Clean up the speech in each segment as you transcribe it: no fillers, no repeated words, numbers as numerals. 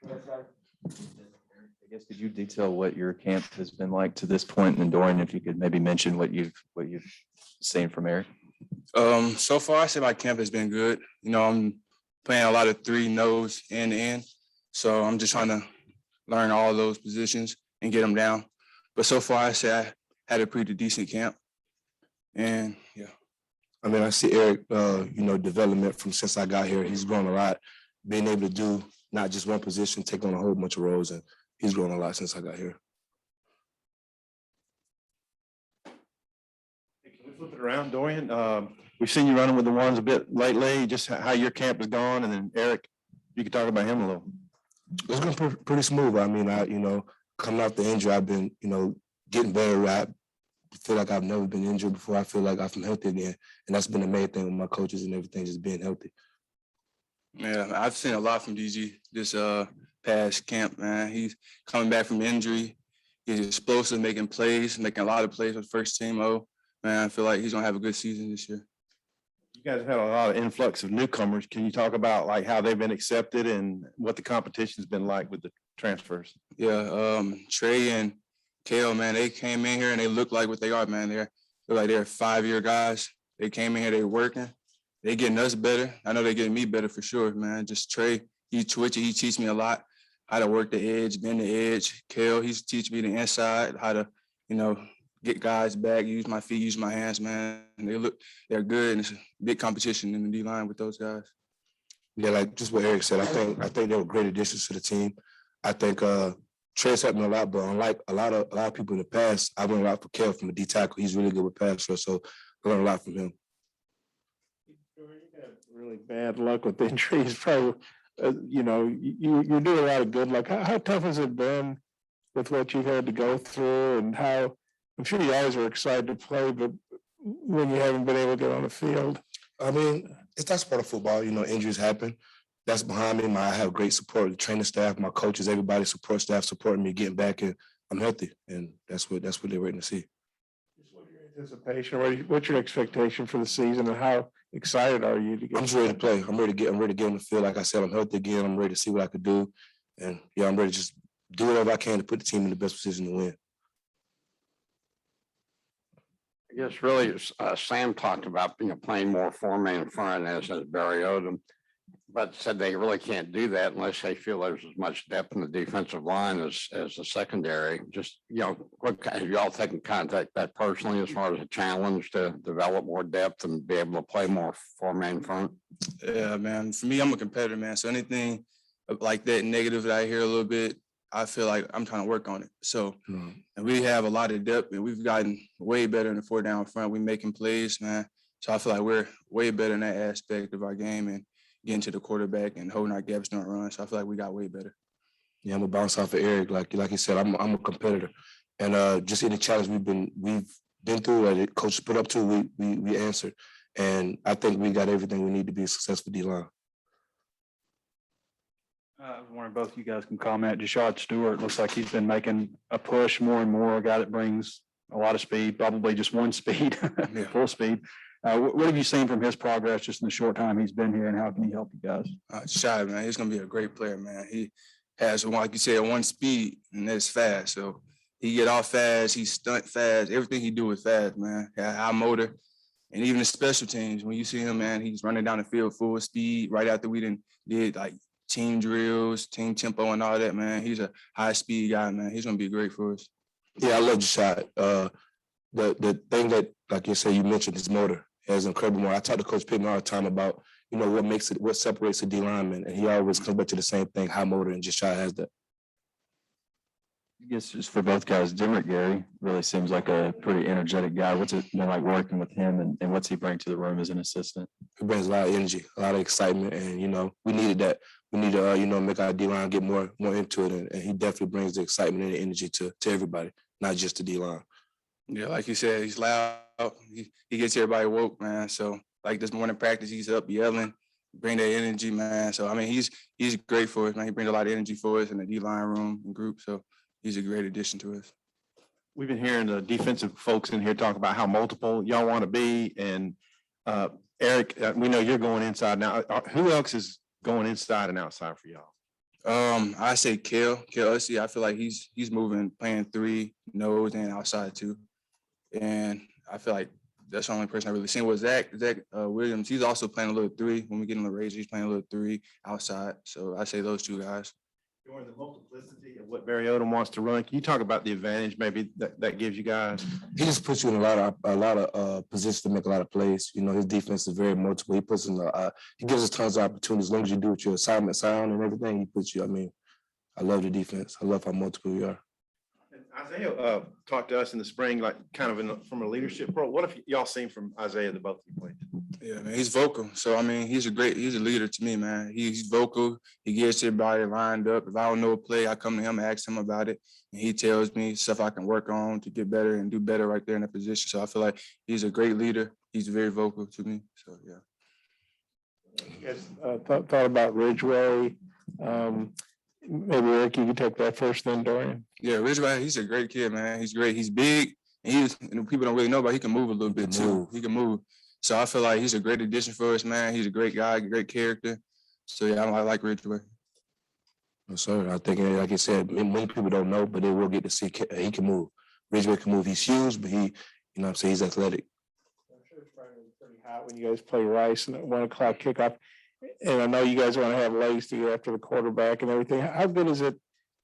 I guess could you detail what your camp has been like to this point, and Dorian, if you could maybe mention what you've seen from Eric. So far, I say my camp has been good. You know, I'm playing a lot of 3 nose and end, so I'm just trying to learn all those positions and get them down. But so far, I say I had a pretty decent camp, and yeah. I mean, I see Eric, development from since I got here. He's grown a lot, being able to do not just one position, take on a whole bunch of roles, and he's grown a lot since I got here. Can we flip it around, Dorian? We've seen you running with the ones a bit lately, just how your camp has gone. And then Eric, you could talk about him a little. It's been pretty smooth. I mean, coming off the injury, I've been, getting better. I feel like I've never been injured before. I feel like I'm healthy again. And that's been the main thing with my coaches and everything, just being healthy. Yeah, I've seen a lot from DG this past camp, man. He's coming back from injury. He's explosive, making plays, making a lot of plays with first team. Oh, man, I feel like he's going to have a good season this year. You guys have had a lot of influx of newcomers. Can you talk about like how they've been accepted and what the competition's been like with the transfers? Yeah, Trey and Kale, man, they came in here and they look like what they are, man. They're like they're 5-year guys. They came in here, they're working. They getting us better. I know they're getting me better for sure, man. Just Trey, he's twitchy. He teaches me a lot how to work the edge, bend the edge. Kale, he's teaching me the inside, how to, get guys back, use my feet, use my hands, man. And they're good. And it's a big competition in the D-line with those guys. Yeah, like just what Eric said, I think they were great additions to the team. I think Trey's helped me a lot, but unlike a lot of people in the past, I learned a lot from Kale from the D tackle. He's really good with pass rush, so I learned a lot from him. You had really bad luck with injuries. Probably, you're doing a lot of good luck. How tough has it been with what you've had to go through, and how I'm sure you guys are excited to play, but when you haven't been able to get on the field? I mean, that's part of football. Injuries happen. That's behind me. I have great support, the training staff, my coaches, everybody, support staff supporting me, getting back, and I'm healthy, and that's what they're waiting to see. What's your anticipation? What's your expectation for the season, and how excited are you to get? I'm just ready to play. I'm ready to get on the field. Like I said, I'm healthy again. I'm ready to see what I could do, and yeah, I'm ready to just do whatever I can to put the team in the best position to win. I guess really Sam talked about playing more 4-man front as Barry Odom, but said they really can't do that unless they feel there's as much depth in the defensive line as the secondary. Just what have you all taken contact that personally as far as a challenge to develop more depth and be able to play more 4-man front? Yeah, man. For me, I'm a competitor, man. So anything like that negative that I hear a little bit, I feel like I'm trying to work on it. So, and we have a lot of depth, and we've gotten way better in the 4-down front. We're making plays, man. So I feel like we're way better in that aspect of our game and getting to the quarterback and holding our gaps during runs. So I feel like we got way better. Yeah, I'm gonna bounce off of Eric. Like you said, I'm a competitor, and just any challenge we've been through, or the coaches put up to, we answered, and I think we got everything we need to be a successful D-line. I was wondering both you guys can comment. Shashoud Stewart looks like he's been making a push more and more. A guy that brings a lot of speed, probably just one speed, full speed. What have you seen from his progress just in the short time he's been here, and how can he help you guys? Shad, man, he's gonna be a great player, man. He has, like you said, one speed, and that's fast. So he get off fast, he stunt fast. Everything he do is fast, man. High motor, and even the special teams. When you see him, man, he's running down the field full speed. Right after we did like team drills, team tempo, and all that, man. He's a high speed guy, man. He's gonna be great for us. Yeah, I love Shad. The thing that, like you said, you mentioned his motor. He has incredible motor. I talk to Coach Pittman all the time about, what separates a D lineman, and he always comes back to the same thing: high motor, and Shad has that. I guess just for both guys, Dimrick Gary really seems like a pretty energetic guy. What's it been like working with him, and what's he bring to the room as an assistant? He brings a lot of energy, a lot of excitement, and we needed that. We need to make our D line get more into it, and he definitely brings the excitement and the energy to everybody, not just the D line. Yeah, like you said, he's loud. He gets everybody woke, man. So like this morning practice, he's up yelling, bring that energy, man. So I mean, he's great for us, man. He brings a lot of energy for us in the D line room and group. So he's a great addition to us. We've been hearing the defensive folks in here talk about how multiple y'all want to be, and Eric, we know you're going inside now. Who else is going inside and outside for y'all? I say Kale Ussy. I feel like he's moving, playing three, nose and outside too. And I feel like that's the only person I really seen was Zach Williams. He's also playing a little three. When we get in the Rays, he's playing a little three outside. So I say those two guys. During the multiplicity of what Barry Odom wants to run, can you talk about the advantage maybe that gives you guys? He just puts you in a lot of positions to make a lot of plays. You know, his defense is very multiple. He puts in he gives us tons of opportunities. As long as you do what your assignment sound and everything, he puts you. I mean, I love the defense. I love how multiple we are. Isaiah talked to us in the spring, like kind of from a leadership role. What have y'all seen from Isaiah, the both of you played? Yeah, man, he's vocal. So I mean, he's a leader to me, man. He's vocal. He gets everybody lined up. If I don't know a play, I come to him and ask him about it, and he tells me stuff I can work on to get better and do better right there in that position. So I feel like he's a great leader. He's very vocal to me. So yeah. You guys thought about Ridgeway. Maybe Rick, you could take that first, then Dorian. Yeah, Ridgeway, he's a great kid, man. He's great. He's big, and people don't really know, but he can move a little bit too. He can move. So I feel like he's a great addition for us, man. He's a great guy, great character. So yeah, I like Ridgeway. Yes, sir. I think, like I said, many people don't know, but they will get to see he can move. Ridgeway can move. He's huge, but you know what I'm saying, he's athletic. I'm sure it's probably pretty hot when you guys play Rice and at 1 o'clock kickoff. And I know you guys want to have legs to get after the quarterback and everything. How good is it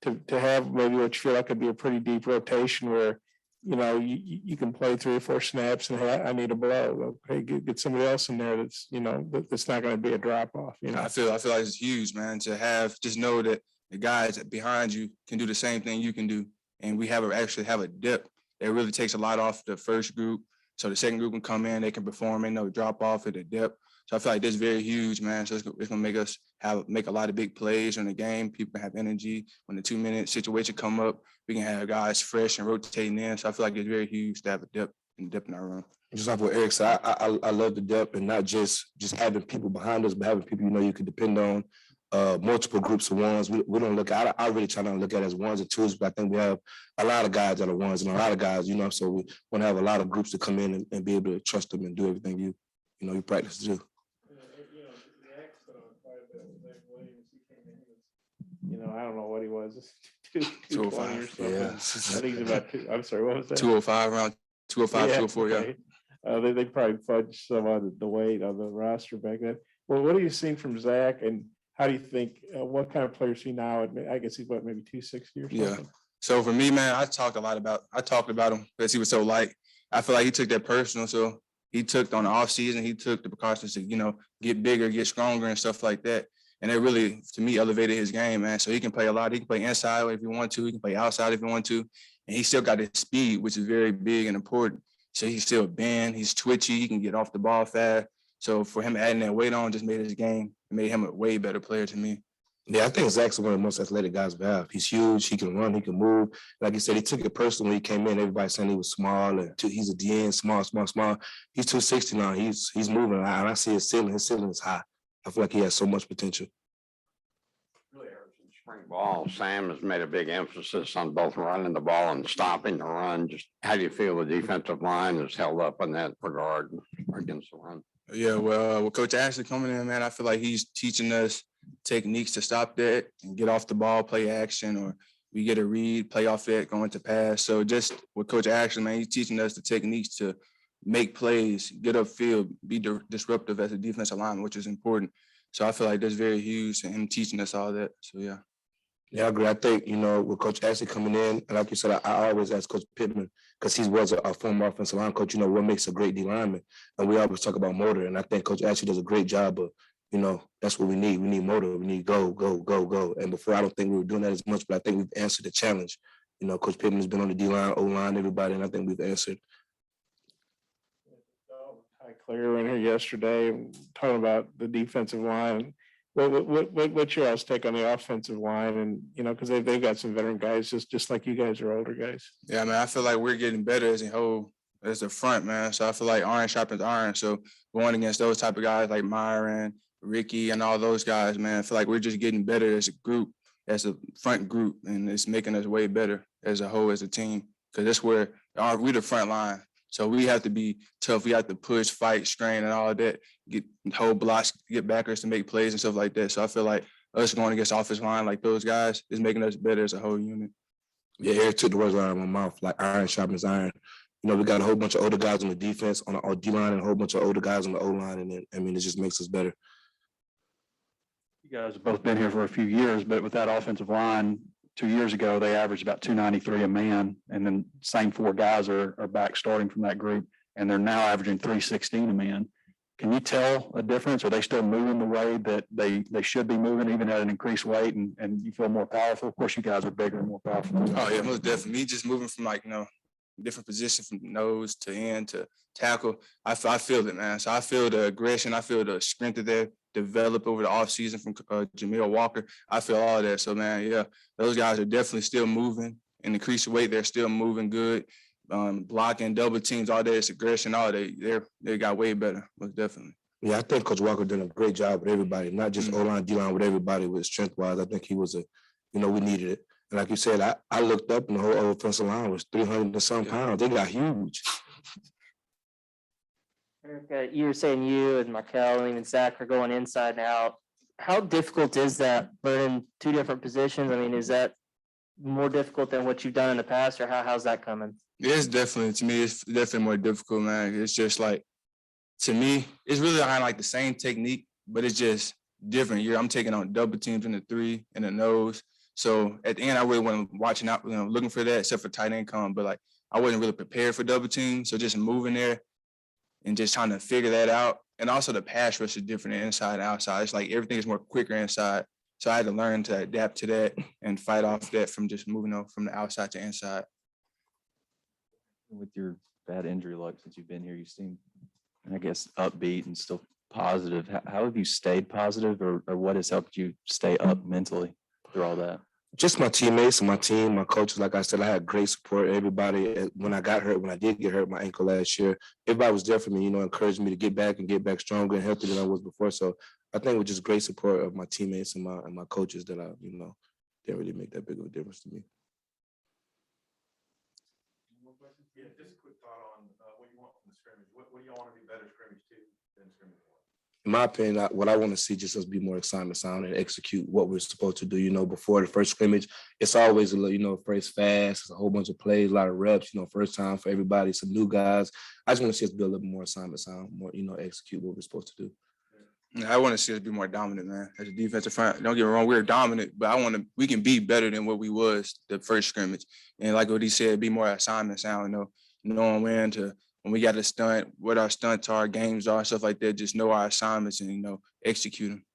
to have maybe what you feel like could be a pretty deep rotation where, you know, you can play 3 or 4 snaps and hey, I need a blow. Okay, get somebody else in there that's, you know, that's not going to be a drop off. You know, I feel like it's huge, man, to just know that the guys behind you can do the same thing you can do. And we actually have a depth that really takes a lot off the first group. So the second group can come in, they can perform, and no drop off at the depth. So I feel like that's very huge, man. So it's gonna make us make a lot of big plays in the game. People have energy. When the 2-minute situation come up, we can have guys fresh and rotating in. So I feel like it's very huge to have a depth in our room. Just like what Eric said, I love the depth and not just having people behind us, but having people you can depend on. Multiple groups of ones. We don't look at. I really try not to look at it as ones and twos, but I think we have a lot of guys that are ones and a lot of guys, so we want to have a lot of groups to come in and be able to trust them and do everything you practice to do. I don't know what he was. 220 or something. Yeah. I think he's about I'm sorry, what was that? 205, around 205, 204, yeah. Okay. They probably fudged some of the weight on the roster back then. Well, what have you seen from Zach, and how do you think, what kind of player is he now? I guess he's maybe 260 or something? Yeah. So for me, man, I talked about him because he was so light. I feel like he took that personal. So he took on the off season, he took the precautions to, get bigger, get stronger and stuff like that. And it really, to me, elevated his game, man. So he can play a lot. He can play inside if he want to. He can play outside if he want to. And he still got his speed, which is very big and important. So he's still bend. He's twitchy. He can get off the ball fast. So for him adding that weight on just made his game, made him a way better player to me. Yeah, I think Zach's one of the most athletic guys we have. He's huge. He can run. He can move. Like you said, he took it personal when he came in. Everybody saying he was small. And he's a DN, small. He's 260 now. He's moving. And I see his ceiling. His ceiling is high. I feel like he has so much potential. Really, ever since spring ball, Sam has made a big emphasis on both running the ball and stopping the run. Just how do you feel the defensive line is held up in that regard against the run? Yeah, well, with Coach Ashley coming in, man, I feel like he's teaching us techniques to stop that and get off the ball, play action, or we get a read, play off that, go into pass. So just with Coach Ashley, man, he's teaching us the techniques to make plays, get upfield, be disruptive as a defensive lineman, which is important. So I feel like that's very huge, and him teaching us all that. So, yeah. Yeah, I agree. I think, with Coach Ashley coming in, and like you said, I always ask Coach Pittman, because he was a former offensive line coach, what makes a great D lineman. And we always talk about motor. And I think Coach Ashley does a great job of, that's what we need. We need motor. We need go. And before, I don't think we were doing that as much, but I think we've answered the challenge. Coach Pittman has been on the D line, O line, everybody, and I think we've answered. Ty Clear in here yesterday talking about the defensive line. What's your all's take on the offensive line? And, because they've got some veteran guys, just like you guys are older guys. Yeah, man, I feel like we're getting better as the front, man. So I feel like iron sharpens iron. So going against those type of guys like Myron, Ricky, and all those guys, man, I feel like we're just getting better as a group, as a front group, and it's making us way better as a whole, as a team, because that's where we're the front line. So we have to be tough. We have to push, fight, strain, and all of that, get whole blocks, get backers to make plays and stuff like that. So I feel like us going against offensive line like those guys is making us better as a whole unit. Yeah, Eric took the words out of my mouth, like iron sharpens iron. You know, we got a whole bunch of older guys on the defense, on the D line, and a whole bunch of older guys on the O line, and then, I mean, it just makes us better. You guys have both been here for a few years, but with that offensive line, 2 years ago, they averaged about 293 a man, and then same four guys are back starting from that group, and they're now averaging 316 a man. Can you tell a difference? Are they still moving the way that they should be moving, even at an increased weight, and you feel more powerful? Of course, you guys are bigger and more powerful. Oh yeah, most definitely. Me just moving from like, different positions from nose to end to tackle. I feel it, man. So I feel the aggression. I feel the strength that they developed over the offseason from Jamil Walker. I feel all that. So, man, yeah, those guys are definitely still moving. In increased weight, they're still moving good. Blocking, double teams, all that, it's aggression, all they got way better, most definitely. Yeah, I think Coach Walker did a great job with everybody, not just O-line, D-line, with everybody with strength-wise. I think he was we needed it. And like you said, I looked up and the whole offensive line was 300 and some pounds. They got huge. Eric, you were saying you and Markel and even Zach are going inside and out. How difficult is that learning two different positions? I mean, is that more difficult than what you've done in the past, or how's that coming? It's definitely, to me, it's definitely more difficult, man. It's just like, to me, it's really kind of like the same technique, but it's just different. I'm taking on double teams in the three and the nose. So at the end, I really wasn't watching out, looking for that, except for tight end come. But like, I wasn't really prepared for double teams. So just moving there and just trying to figure that out. And also the pass rush is different inside and outside. It's like everything is more quicker inside. So I had to learn to adapt to that and fight off that from just moving on from the outside to inside. With your bad injury luck since you've been here, you seem, I guess, upbeat and still positive. How have you stayed positive, or what has helped you stay up mentally through all that? Just my teammates and my team, my coaches. Like I said, I had great support. Everybody, when I did get hurt, my ankle last year, everybody was there for me, encouraged me to get back stronger and healthier than I was before. So I think with just great support of my teammates and my coaches that didn't really make that big of a difference to me. Yeah, just a quick thought on what you want from the scrimmage. What do y'all want to be better scrimmage to than scrimmage one? In my opinion, what I want to see just us be more assignment sound and execute what we're supposed to do. Before the first scrimmage, it's always first fast, it's a whole bunch of plays, a lot of reps. First time for everybody, some new guys. I just want to see us be a little bit more assignment sound, more execute what we're supposed to do. I want to see us be more dominant, man. As a defensive front, don't get me wrong, we're dominant, but we can be better than what we was the first scrimmage. And like what he said, be more assignment sound, knowing when we got a stunt, what our stunts are, games are, stuff like that. Just know our assignments and execute them.